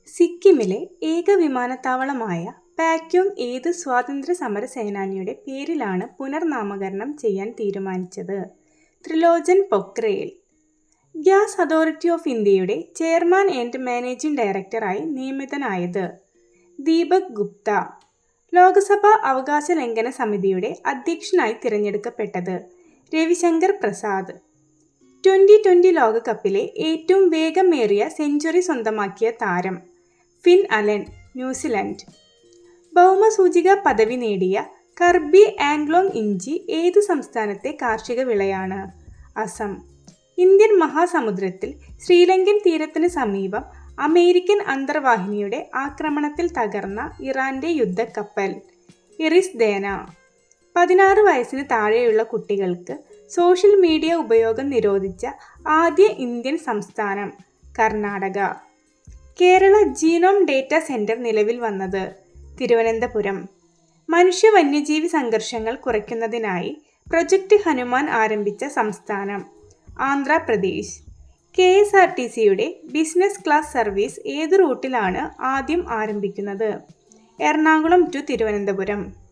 സിക്കിമിലെ ഏക വിമാനത്താവളമായ പാക്യോങ് ഏത് സ്വാതന്ത്ര്യ സമര സേനാനിയുടെ പേരിലാണ് പുനർനാമകരണം ചെയ്യാൻ തീരുമാനിച്ചത്? ത്രിലോചൻ പൊക്രേൽ. ഗ്യാസ് അതോറിറ്റി ഓഫ് ഇന്ത്യയുടെ ചെയർമാൻ ആൻഡ് മാനേജിംഗ് ഡയറക്ടറായി നിയമിതനായത്? ദീപക് ഗുപ്ത. ലോകസഭാ അവകാശ ലംഘന സമിതിയുടെ അധ്യക്ഷനായി തിരഞ്ഞെടുക്കപ്പെട്ടത്? രവിശങ്കർ പ്രസാദ്. ട്വൻ്റി ലോകകപ്പിലെ ഏറ്റവും വേഗമേറിയ സെഞ്ചുറി സ്വന്തമാക്കിയ താരം? Fin Allen, New Zealand. ഭൗമസൂചിക പദവി നേടിയ കർബി ആംഗ്ലോങ് ഇഞ്ചി ഏത് സംസ്ഥാനത്തെ കാർഷിക വിളയാണ്? അസം. ഇന്ത്യൻ മഹാസമുദ്രത്തിൽ ശ്രീലങ്കൻ തീരത്തിന് സമീപം അമേരിക്കൻ അന്തർവാഹിനിയുടെ ആക്രമണത്തിൽ തകർന്ന ഇറാന്റെ യുദ്ധക്കപ്പൽ? ഇറിസ് ദേന. 16 വയസ്സിന് താഴെയുള്ള കുട്ടികൾക്ക് സോഷ്യൽ മീഡിയ ഉപയോഗം നിരോധിച്ച ആദ്യ ഇന്ത്യൻ സംസ്ഥാനം? Karnataka. Kerala genome data centre നിലവിൽ വന്നത്? തിരുവനന്തപുരം. മനുഷ്യ വന്യജീവി സംഘർഷങ്ങൾ കുറയ്ക്കുന്നതിനായി പ്രൊജക്ട് ഹനുമാൻ ആരംഭിച്ച സംസ്ഥാനം? ആന്ധ്രാപ്രദേശ്. KSRTCയുടെ ബിസിനസ് ക്ലാസ് സർവീസ് ഏത് റൂട്ടിലാണ് ആദ്യം ആരംഭിക്കുന്നത്? എറണാകുളം ടു തിരുവനന്തപുരം.